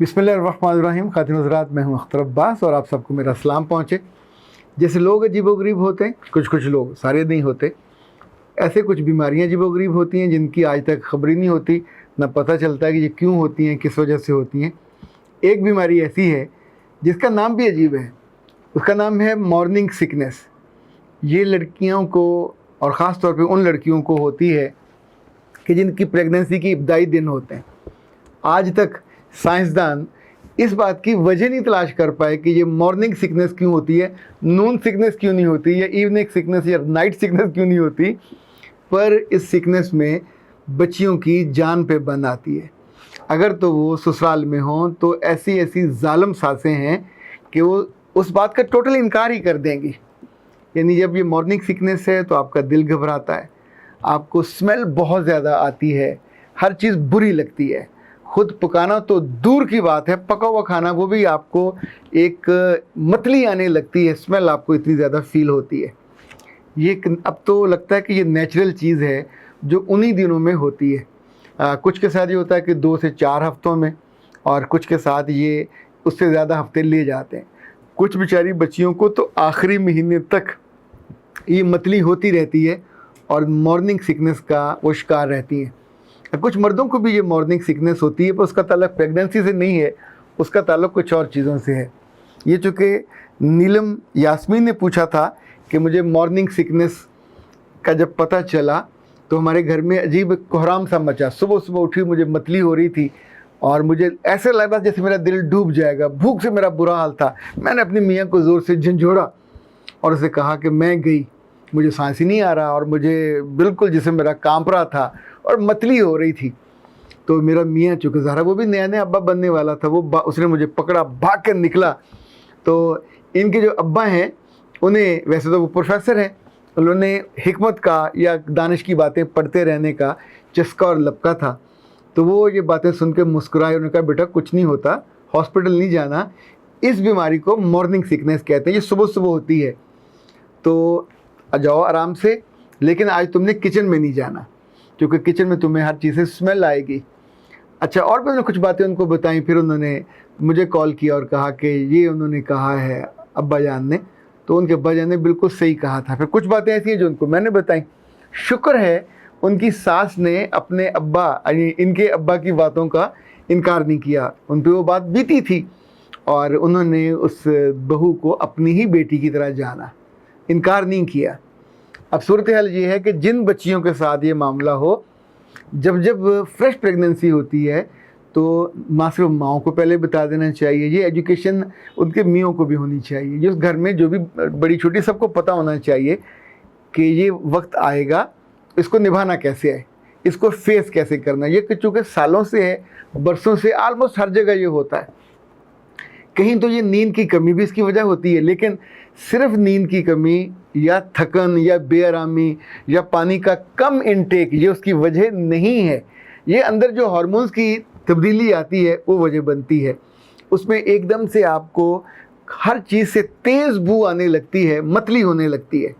बिस्मिल्लाहिर्रहमानिर्रहीम। खातिन हज़रात, मैं हूँ अख्तर अब्बास और आप सबको मेरा सलाम पहुँचे। जैसे लोग अजीबोगरीब होते हैं, कुछ लोग, सारे नहीं होते, ऐसे कुछ बीमारियाँ अजीबोगरीब होती हैं जिनकी आज तक खबर ही नहीं होती, ना पता चलता है कि ये क्यों होती हैं, किस वजह से होती हैं। एक बीमारी ऐसी है जिसका नाम भी अजीब है, उसका नाम है मॉर्निंग सिकनेस। ये लड़कियों को और ख़ास तौर पे उन लड़कियों को होती है कि जिनकी प्रेगनेंसी के इब्तदाई दिन होते हैं। आज तक साइंसदान इस बात की वजह नहीं तलाश कर पाए कि ये मॉर्निंग सिकनेस क्यों होती है, नून सिकनेस क्यों नहीं होती, या इवनिंग सिकनेस या नाइट सिकनेस क्यों नहीं होती। पर इस सिकनेस में बच्चियों की जान पे बन आती है। अगर तो वो ससुराल में हों तो ऐसी ऐसी जालिम सासें हैं कि वो उस बात का टोटल इनकार ही कर देंगी। यानी जब ये मॉर्निंग सिकनेस है तो आपका दिल घबराता है, आपको स्मेल बहुत ज़्यादा आती है, हर चीज़ बुरी लगती है। खुद पकाना तो दूर की बात है, पका हुआ खाना वो भी आपको एक मतली आने लगती है, स्मेल आपको इतनी ज़्यादा फील होती है। ये अब तो लगता है कि ये नेचुरल चीज़ है जो उन्हीं दिनों में होती है। कुछ के साथ ये होता है कि 2 से 4 हफ्तों में, और कुछ के साथ ये उससे ज़्यादा हफ्ते ले जाते हैं। कुछ बेचारी बच्चियों को तो आखिरी महीने तक ये मतली होती रहती है और मॉर्निंग सिकनेस का वो शिकार रहती हैं। कुछ मर्दों को भी ये मॉर्निंग सिकनेस होती है, पर उसका ताल्लुक प्रेगनेंसी से नहीं है, उसका ताल्लुक कुछ और चीज़ों से है। ये चूँकि नीलम यास्मीन ने पूछा था कि मुझे मॉर्निंग सिकनेस का जब पता चला तो हमारे घर में अजीब कोहराम सा मचा। सुबह सुबह उठी, मुझे मतली हो रही थी और मुझे ऐसे लगा जैसे मेरा दिल डूब जाएगा, भूख से मेरा बुरा हाल था। मैंने अपनी मियाँ को ज़ोर से झंझोड़ा और उसे कहा कि मैं गई, मुझे सांस ही नहीं आ रहा और मुझे बिल्कुल जिसम मेरा कांप रहा था और मतली हो रही थी। तो मेरा मियाँ, चूँकि ज़रा वो भी नया नया अब्बा बनने वाला था, वो उसने मुझे पकड़ा, भाग कर निकला। तो इनके जो अब्बा हैं उन्हें, वैसे तो वो प्रोफेसर हैं, उन्होंने हिकमत का या दानिश की बातें पढ़ते रहने का चस्का और लपका था। तो वो ये बातें सुन के मुस्कुराए, उन्होंने कहा बेटा कुछ नहीं होता, हॉस्पिटल नहीं जाना, इस बीमारी को मॉर्निंग सिकनेस कहते हैं, ये सुबह सुबह होती है, तो जाओ आराम से, लेकिन आज तुमने किचन में नहीं जाना क्योंकि किचन में तुम्हें हर चीज़ से स्मेल आएगी। अच्छा, और भी उन्होंने कुछ बातें उनको बताई। फिर उन्होंने मुझे कॉल किया और कहा कि ये उन्होंने कहा है अब्बा जान ने, तो उनके अब्बा जान ने बिल्कुल सही कहा था। फिर कुछ बातें ऐसी हैं जो उनको मैंने बताई। शुक्र है उनकी सास ने अपने अब्बा, यानी इनके अब्बा की बातों का इनकार नहीं किया, उन पर वो बात बीती थी और उन्होंने उस बहू को अपनी ही बेटी की तरह जाना, इनकार नहीं किया। अब सूरत हाल ये है कि जिन बच्चियों के साथ ये मामला हो, जब जब फ्रेश प्रेगनेंसी होती है तो ना सिर्फ माओं को पहले बता देना चाहिए, ये एजुकेशन उनके मियों को भी होनी चाहिए। जिस घर में जो भी बड़ी छोटी, सबको पता होना चाहिए कि ये वक्त आएगा, इसको निभाना कैसे है, इसको फेस कैसे करना। ये चूँकि सालों से है, बरसों से, आलमोस्ट हर जगह ये होता है। कहीं तो ये नींद की कमी भी इसकी वजह होती है, लेकिन सिर्फ नींद की कमी या थकन या बेआरामी या पानी का कम इंटेक ये उसकी वजह नहीं है। ये अंदर जो हार्मोन्स की तब्दीली आती है वो वजह बनती है। उसमें एकदम से आपको हर चीज़ से तेज़ बू आने लगती है, मतली होने लगती है।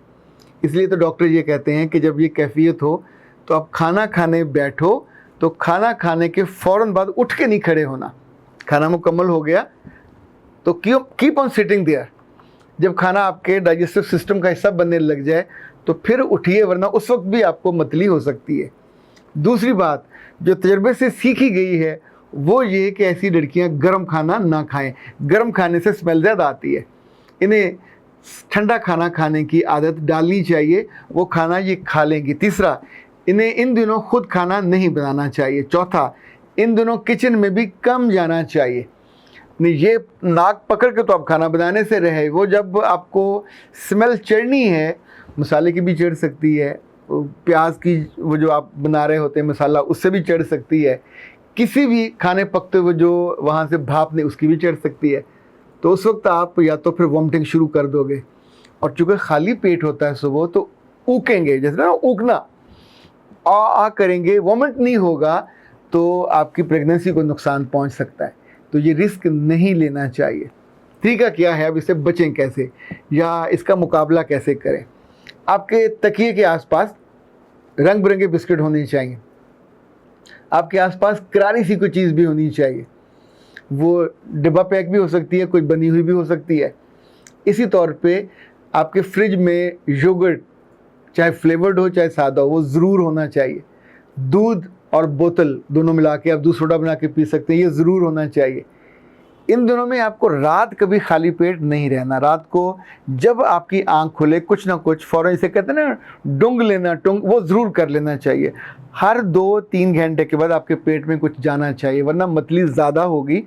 इसलिए तो डॉक्टर ये कहते हैं कि जब ये कैफियत हो तो आप खाना खाने बैठो तो खाना खाने के फ़ौरन बाद उठ के नहीं खड़े होना। खाना मुकम्मल हो गया तो कीप ऑन सिटिंग देयर। जब खाना आपके डाइजेस्टिव सिस्टम का हिस्सा बनने लग जाए तो फिर उठिए, वरना उस वक्त भी आपको मतली हो सकती है। दूसरी बात जो तजर्बे से सीखी गई है वो ये कि ऐसी लड़कियां गर्म खाना ना खाएं, गर्म खाने से स्मेल ज़्यादा आती है। इन्हें ठंडा खाना खाने की आदत डालनी चाहिए, वो खाना ये खा लेंगी। तीसरा, इन्हें इन दिनों खुद खाना नहीं बनाना चाहिए। चौथा, इन दिनों किचन में भी कम जाना चाहिए। नहीं, ये नाक पकड़ के तो आप खाना बनाने से रहे, वो जब आपको स्मेल चढ़नी है, मसाले की भी चढ़ सकती है, प्याज की वो जो आप बना रहे होते हैं मसाला, उससे भी चढ़ सकती है, किसी भी खाने पकते हुए जो वहाँ से भाप ने उसकी भी चढ़ सकती है। तो उस वक्त आप या तो फिर वॉमिटिंग शुरू कर दोगे, और चूँकि खाली पेट होता है सुबह तो ऊकेंगे, जैसे ना ऊकना, आ करेंगे, वॉमिट नहीं होगा तो आपकी प्रेगनेंसी को नुकसान पहुँच सकता है। तो ये रिस्क नहीं लेना चाहिए। तरीका क्या है, अब इससे बचें कैसे या इसका मुकाबला कैसे करें। आपके तकिए के आसपास रंग बिरंगे बिस्किट होने चाहिए, आपके आसपास करारी सी कोई चीज़ भी होनी चाहिए। वो डिब्बा पैक भी हो सकती है, कुछ बनी हुई भी हो सकती है। इसी तौर पे आपके फ्रिज में योगर्ट चाहे फ्लेवर्ड हो चाहे सादा हो वो ज़रूर होना चाहिए। दूध और बोतल दोनों मिला के आप दूध सोडा बना के पी सकते हैं, ये ज़रूर होना चाहिए। इन दिनों में आपको रात कभी खाली पेट नहीं रहना। रात को जब आपकी आंख खुले कुछ ना कुछ फ़ौरन, इसे कहते हैं ना डुंग लेना, वो ज़रूर कर लेना चाहिए। हर 2-3 घंटे के बाद आपके पेट में कुछ जाना चाहिए, वरना मतली ज़्यादा होगी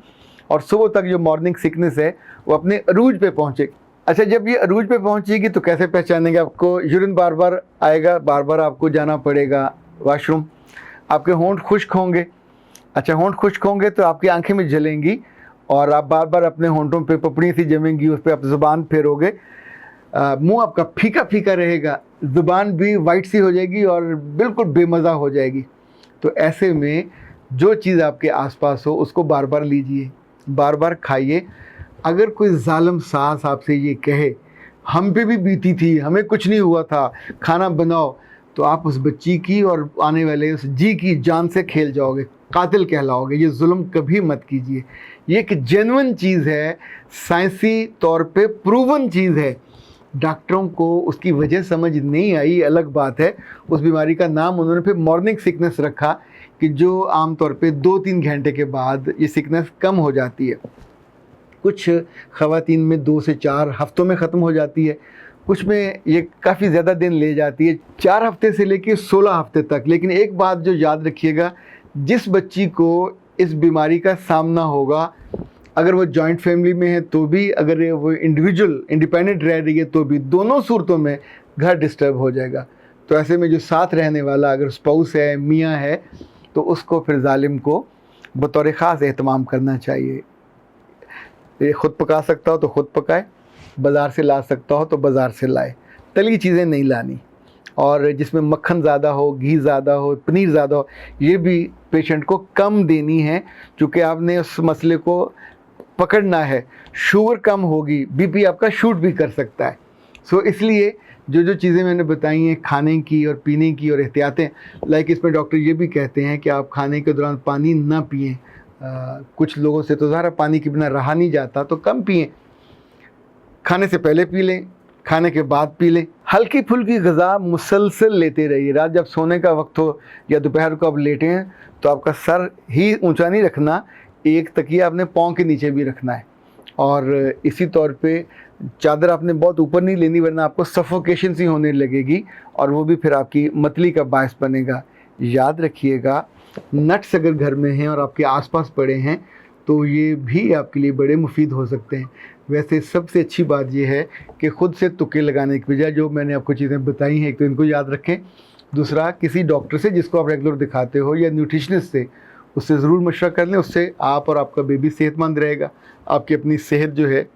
और सुबह तक जो मॉर्निंग सिकनेस है वो अपने अरूज पे पहुँचेगी। अच्छा, जब ये अरूज पे पहुँचेगी तो कैसे पहचानेंगे? आपको यूरिन बार बार आएगा, बार बार आपको जाना पड़ेगा वॉशरूम। आपके होंठ खुश्क होंगे। अच्छा, होंठ खुश्क होंगे तो आपकी आंखें में जलेंगी और आप बार बार अपने होंठों पे पपड़ी सी जमेंगी, उस पर आप ज़ुबान फेरोगे। मुंह आपका फीका फीका रहेगा, ज़ुबान भी वाइट सी हो जाएगी और बिल्कुल बेमज़ा हो जाएगी। तो ऐसे में जो चीज़ आपके आसपास हो उसको बार बार लीजिए, बार बार खाइए। अगर कोई जालिम सास आपसे ये कहे हम पे भी बीती थी, हमें कुछ नहीं हुआ था, खाना बनाओ, तो आप उस बच्ची की और आने वाले उस जी की जान से खेल जाओगे, कातिल कहलाओगे। ये जुल्म कभी मत कीजिए। ये एक जेन्युइन चीज़ है, साइंसी तौर पे प्रूवन चीज़ है। डॉक्टरों को उसकी वजह समझ नहीं आई, अलग बात है। उस बीमारी का नाम उन्होंने फिर मॉर्निंग सिकनेस रखा कि जो आमतौर पे 2-3 घंटे के बाद ये सिकनेस कम हो जाती है। कुछ ख़वातीन में 2 से 4 हफ्तों में ख़त्म हो जाती है, कुछ में ये काफ़ी ज़्यादा दिन ले जाती है, 4 हफ्ते से लेकर 16 हफ्ते तक। लेकिन एक बात जो याद रखिएगा, जिस बच्ची को इस बीमारी का सामना होगा, अगर वो जॉइंट फैमिली में है तो भी, अगर वो इंडिविजुअल इंडिपेंडेंट रह रही है तो भी, दोनों सूरतों में घर डिस्टर्ब हो जाएगा। तो ऐसे में जो साथ रहने वाला अगर स्पाउस है, मियाँ है, तो उसको फिर जालिम को बतौर ख़ास एहतमाम करना चाहिए। ये ख़ुद पका सकता हो तो ख़ुद पकाए, बाज़ार से ला सकता हो तो बाज़ार से लाए। तली चीज़ें नहीं लानी, और जिसमें मक्खन ज़्यादा हो, घी ज़्यादा हो, पनीर ज़्यादा हो, ये भी पेशेंट को कम देनी है, क्योंकि आपने उस मसले को पकड़ना है। शुगर कम होगी, बीपी आपका शूट भी कर सकता है। सो इसलिए जो जो चीज़ें मैंने बताई हैं खाने की और पीने की और एहतियातें, लाइक इसमें डॉक्टर ये भी कहते हैं कि आप खाने के दौरान पानी ना पिएं। कुछ लोगों से तो ज़रा पानी के बिना रहा नहीं जाता, तो कम पिएं। खाने से पहले पी लें, खाने के बाद पी लें। हल्की फुल्की ग़िज़ा मुसलसल लेते रहिए। रात जब सोने का वक्त हो या दोपहर को आप लेटें तो आपका सर ही ऊंचा नहीं रखना, एक तकिया अपने पाँव के नीचे भी रखना है। और इसी तौर पे चादर आपने बहुत ऊपर नहीं लेनी, वरना आपको सफोकेशन सी होने लगेगी और वो भी फिर आपकी मतली का बायस बनेगा। याद रखिएगा, नट्स अगर घर में हैं और आपके आसपास पड़े हैं तो ये भी आपके लिए बड़े मुफीद हो सकते हैं। वैसे सबसे अच्छी बात यह है कि ख़ुद से तुक्के लगाने की बजाय जो मैंने आपको चीज़ें बताई हैं, एक तो इनको याद रखें, दूसरा किसी डॉक्टर से जिसको आप रेगुलर दिखाते हो या न्यूट्रिशनिस्ट से, उससे ज़रूर मशवरा कर लें। उससे आप और आपका बेबी सेहतमंद रहेगा, आपकी अपनी सेहत जो है,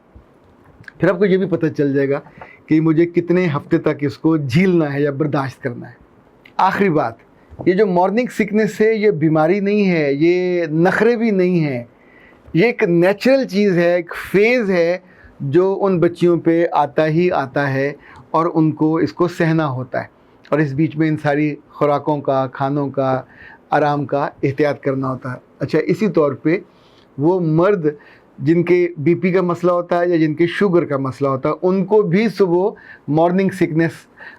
फिर आपको ये भी पता चल जाएगा कि मुझे कितने हफ्ते तक इसको झीलना है या बर्दाश्त करना है। आखिरी बात, ये जो मॉर्निंग सिकनेस है ये बीमारी नहीं है, ये नखरे भी नहीं है, ये एक नेचुरल चीज़ है, एक फेज़ है जो उन बच्चियों पे आता ही आता है और उनको इसको सहना होता है। और इस बीच में इन सारी खुराकों का, खानों का, आराम का एहतियात करना होता है। अच्छा, इसी तौर पे वो मर्द जिनके बीपी का मसला होता है या जिनके शुगर का मसला होता है, उनको भी सुबह मॉर्निंग सिकनेस,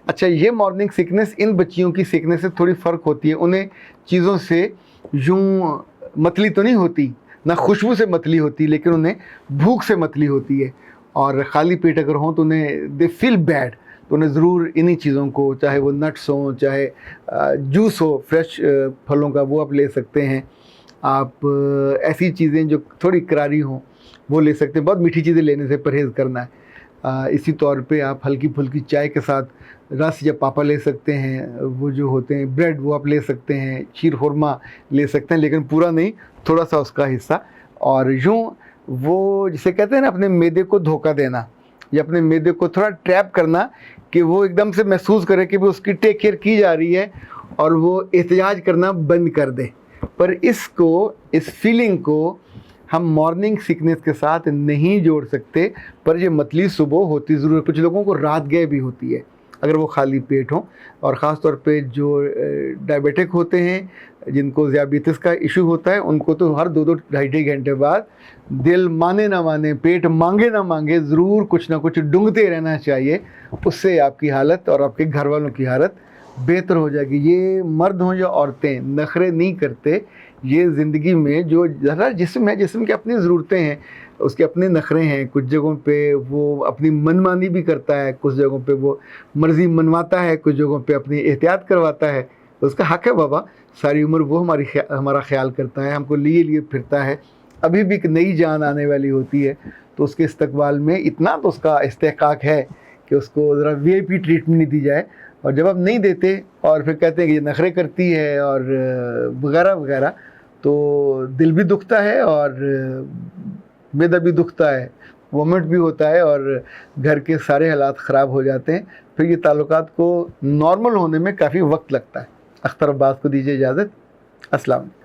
अच्छा ये मॉर्निंग सिकनेस इन बच्चियों की सिकनेस से थोड़ी फ़र्क होती है। उन्हें चीज़ों से यूँ मतली तो नहीं होती, ना खुशबू से मतली होती, लेकिन उन्हें भूख से मतली होती है। और ख़ाली पेट अगर हों तो उन्हें दे फील बैड, तो उन्हें ज़रूर इन्हीं चीज़ों को, चाहे वो नट्स हों, चाहे जूस हो फ्रेश फलों का, वो आप ले सकते हैं। आप ऐसी चीज़ें जो थोड़ी करारी हों वो ले सकते हैं। बहुत मीठी चीज़ें लेने से परहेज़ करना है। इसी तौर पे आप हल्की फुल्की चाय के साथ रस या पापा ले सकते हैं, वो जो होते हैं ब्रेड, वो आप ले सकते हैं, शीर खुरमा ले सकते हैं, लेकिन पूरा नहीं, थोड़ा सा उसका हिस्सा। और यूँ वो जिसे कहते हैं ना, अपने मैदे को धोखा देना या अपने मैदे को थोड़ा ट्रैप करना कि वो एकदम से महसूस करे कि वो उसकी टेक केयर की जा रही है और वो एहतिजाज करना बंद कर दे। पर इसको, इस फीलिंग को हम मॉर्निंग सिकनेस के साथ नहीं जोड़ सकते, पर ये मतली सुबह होती ज़रूर है। कुछ लोगों को रात गए भी होती है, अगर वो खाली पेट हों। और ख़ास तौर पे जो डायबिटिक होते हैं, जिनको ज़ियाबितिस का इशू होता है, उनको तो हर 2-2 ढाई-ढाई घंटे बाद दिल माने ना माने, पेट मांगे ना मांगे, ज़रूर कुछ ना कुछ डूंघते रहना चाहिए। उससे आपकी हालत और आपके घर वालों की हालत बेहतर हो जाएगी। ये मर्द हों या औरतें, नखरे नहीं करते। ये ज़िंदगी में जो ज़रा जिस्म है, जिस्म की अपनी ज़रूरतें हैं, उसके अपने नखरे हैं। कुछ जगहों पे वो अपनी मनमानी भी करता है, कुछ जगहों पे वो मर्ज़ी मनवाता है, कुछ जगहों पे अपनी एहतियात करवाता है। उसका हक़ है बाबा, सारी उम्र वो हमारा ख्याल करता है, हमको लिए लिए फिरता है। अभी भी एक नई जान आने वाली होती है, तो उसके इस्तकबाल में इतना तो उसका इस्तेहकाक है कि उसको ज़रा वीआईपी ट्रीटमेंट नहीं दी जाए। और जब आप नहीं देते और फिर कहते हैं कि ये नखरे करती है और वगैरह वगैरह, तो दिल भी दुखता है और मैदा भी दुखता है, वोमिट भी होता है और घर के सारे हालात ख़राब हो जाते हैं। फिर ये ताल्लुकात को नॉर्मल होने में काफ़ी वक्त लगता है। अख्तर अब्बास को दीजिए इजाज़त। अस्सलाम वालेकुम।